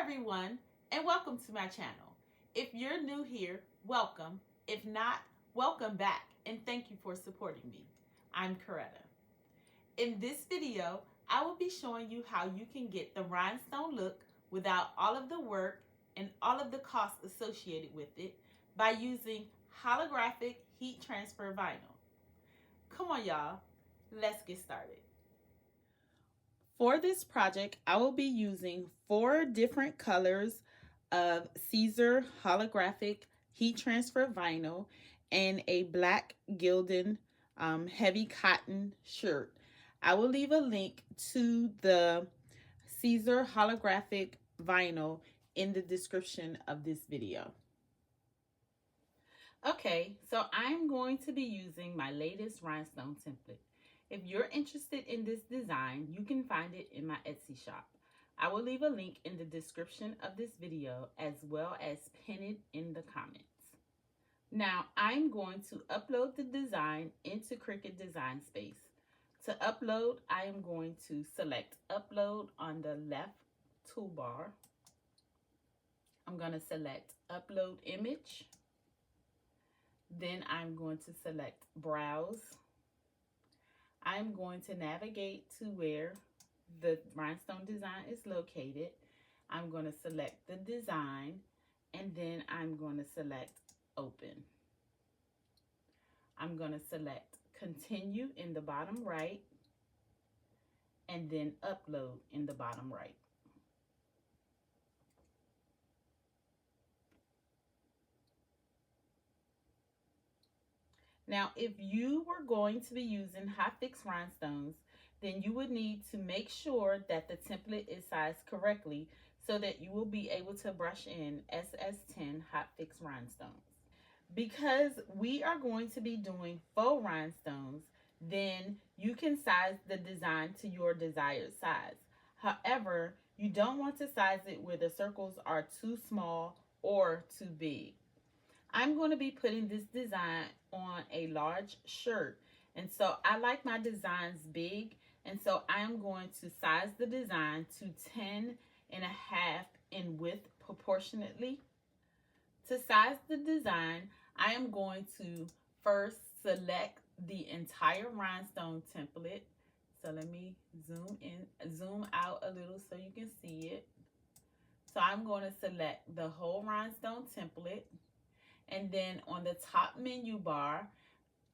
everyone, and welcome to my channel. If you're new here, welcome. If not, welcome back, and thank you for supporting me. I'm Coretta. In this video, I will be showing you how you can get the rhinestone look without all of the work and all of the costs associated with it by using holographic heat transfer vinyl. Come on, y'all, let's get started. For this project, I will be using 4 different colors of Siser holographic heat transfer vinyl and a black gilded heavy cotton shirt. I will leave a link to the Siser holographic vinyl in the description of this video. Okay, so I'm going to be using my latest rhinestone template. If you're interested in this design, you can find it in my Etsy shop. I will leave a link in the description of this video as well as pin it in the comments. Now I'm going to upload the design into Cricut Design Space. To upload, I am going to select Upload on the left toolbar. I'm going to select Upload Image. Then I'm going to select Browse. I'm going to navigate to where the rhinestone design is located. I'm going to select the design and then I'm going to select Open. I'm going to select Continue in the bottom right and then Upload in the bottom right. Now, if you were going to be using hot fix rhinestones, then you would need to make sure that the template is sized correctly so that you will be able to brush in SS10 hot fix rhinestones. Because we are going to be doing faux rhinestones, then you can size the design to your desired size. However, you don't want to size it where the circles are too small or too big. I'm going to be putting this design on a large shirt, and so I like my designs big, and so I'm going to size the design to 10 and a half in width proportionately. To size the design, I am going to first select the entire rhinestone template. So let me zoom out a little so you can see it. So I'm going to select the whole rhinestone template. And then on the top menu bar,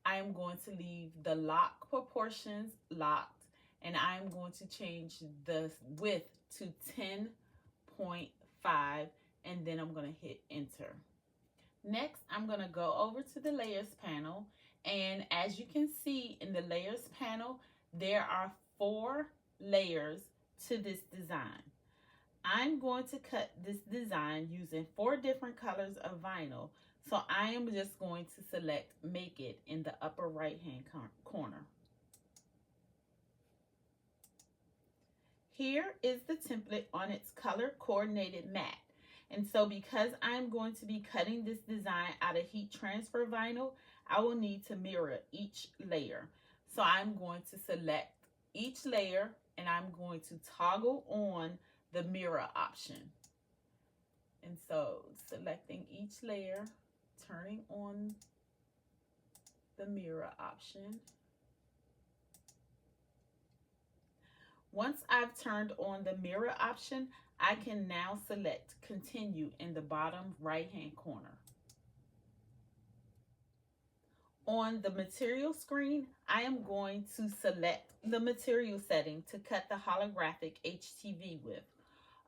I'm going to leave the lock proportions locked, and I'm going to change the width to 10.5, and then I'm going to hit enter. Next, I'm going to go over to the layers panel, and as you can see in the layers panel, there are 4 layers to this design. I'm going to cut this design using 4 different colors of vinyl. So I am just going to select Make It in the upper right hand corner. Here is the template on its color coordinated mat. And so because I'm going to be cutting this design out of heat transfer vinyl, I will need to mirror each layer. So I'm going to select each layer and I'm going to toggle on the mirror option. And so selecting each layer, turning on the mirror option. Once I've turned on the mirror option, I can now select Continue in the bottom right-hand corner. On the material screen, I am going to select the material setting to cut the holographic HTV with.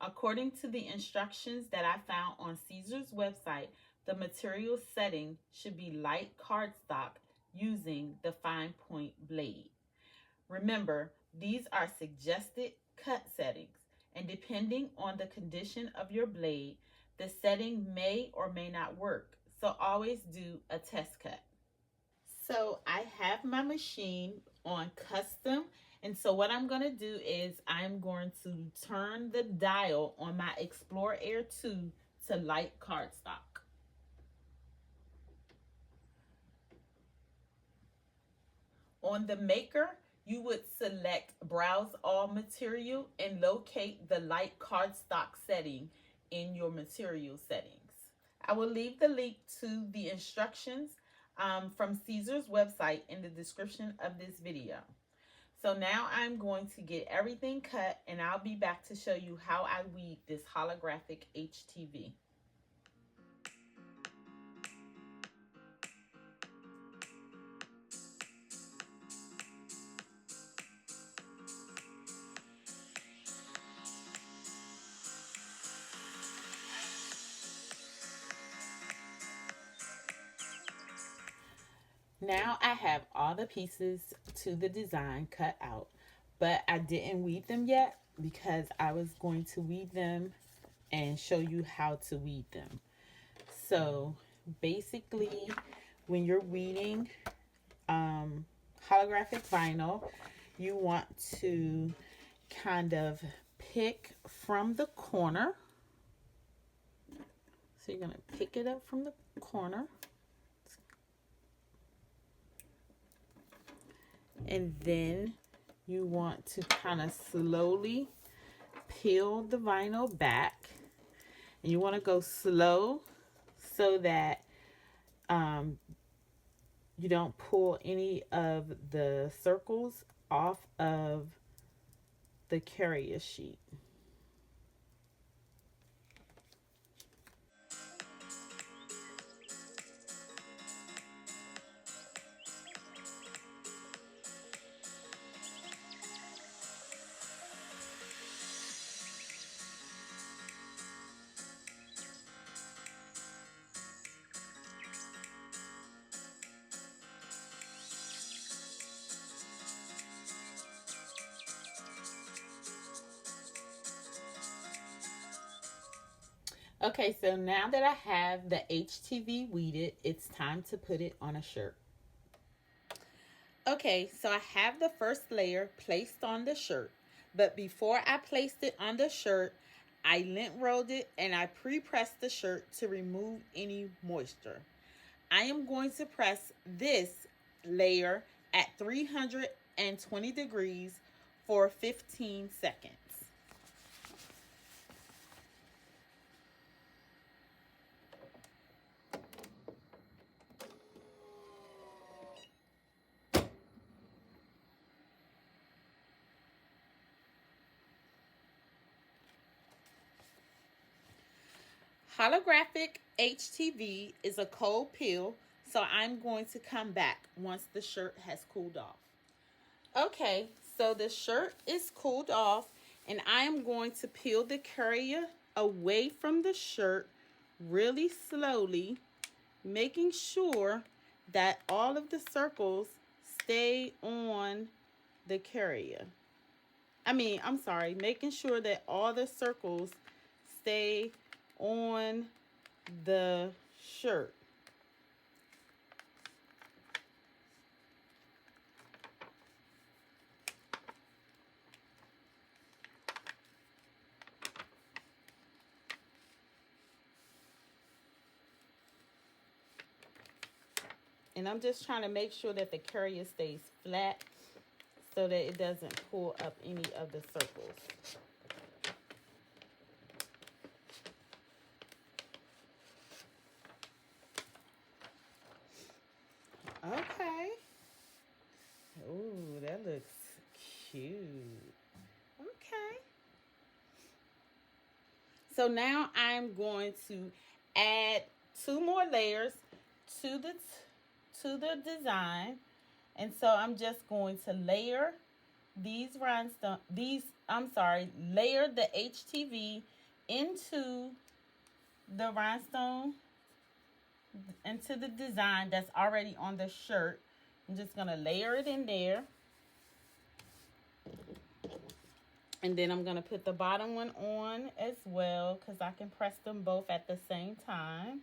According to the instructions that I found on Siser's website, the material setting should be light cardstock using the fine point blade. Remember, these are suggested cut settings, and depending on the condition of your blade, the setting may or may not work, so always do a test cut. So I have my machine on custom, and so what I'm going to do is I'm going to turn the dial on my Explore Air 2 to light cardstock. On the maker, you would select Browse All Material and locate the light cardstock setting in your material settings. I will leave the link to the instructions from Siser's website in the description of this video. So now I'm going to get everything cut, and I'll be back to show you how I weave this holographic HTV. Now I have all the pieces to the design cut out, but I didn't weave them yet because I was going to weave them and show you how to weave them. So basically, when you're weaving holographic vinyl, you want to kind of pick from the corner. So you're going to pick it up from the corner. And then you want to kind of slowly peel the vinyl back. And you want to go slow so that you don't pull any of the circles off of the carrier sheet. Okay, so now that I have the HTV weeded, it's time to put it on a shirt. Okay, so I have the first layer placed on the shirt, but before I placed it on the shirt, I lint rolled it and I pre-pressed the shirt to remove any moisture. I am going to press this layer at 320 degrees for 15 seconds. Holographic HTV is a cold peel, so I'm going to come back once the shirt has cooled off. Okay, so the shirt is cooled off, and I am going to peel the carrier away from the shirt really slowly, making sure that all of the circles stay on the carrier. Making sure that all the circles stay on the shirt. And I'm just trying to make sure that the carrier stays flat so that it doesn't pull up any of the circles. Okay. Ooh, that looks cute. Okay. So now I'm going to add 2 more layers to the design. And so I'm just going to layer layer the HTV into the rhinestone, into the design that's already on the shirt. I'm just going to layer it in there. And then I'm going to put the bottom one on as well because I can press them both at the same time.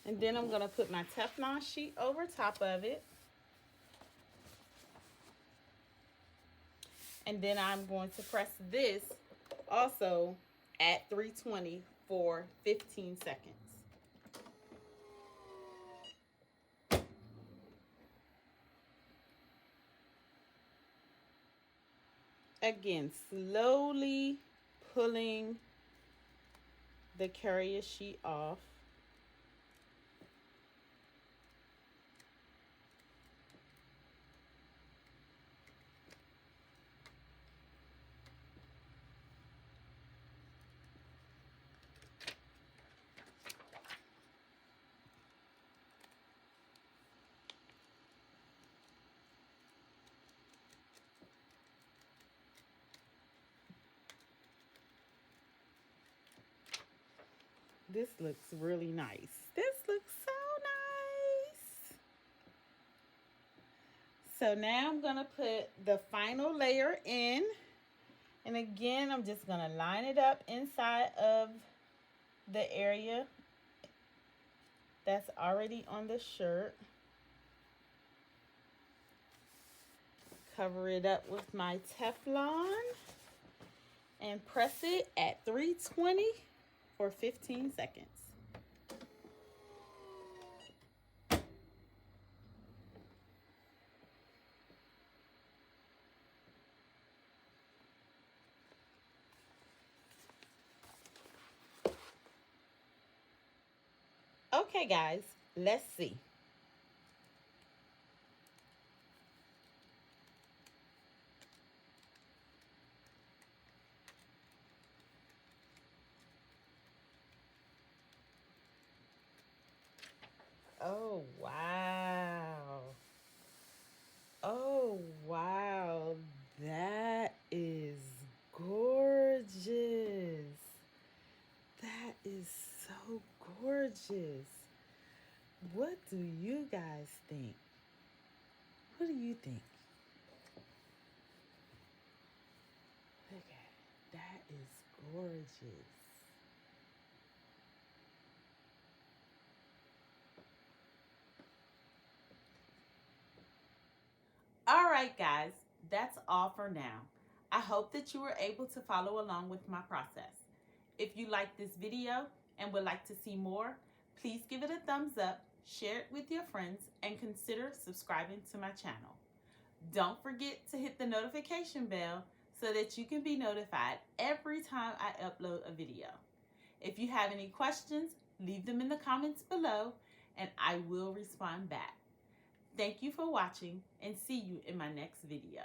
And then I'm going to put my Teflon sheet over top of it. And then I'm going to press this also at 320 for 15 seconds. Again, slowly pulling the carrier sheet off. This looks really nice. This looks so nice. So now I'm going to put the final layer in. And again, I'm just going to line it up inside of the area that's already on the shirt. Cover it up with my Teflon and press it at 320 for 15 seconds. Okay, guys, let's see. Oh, wow. Oh, wow. That is gorgeous. That is so gorgeous. What do you guys think? What do you think? Look at it. That is gorgeous. All right, guys, that's all for now. I hope that you were able to follow along with my process. If you like this video and would like to see more, please give it a thumbs up, share it with your friends, and consider subscribing to my channel. Don't forget to hit the notification bell so that you can be notified every time I upload a video. If you have any questions, leave them in the comments below and I will respond back. Thank you for watching and see you in my next video.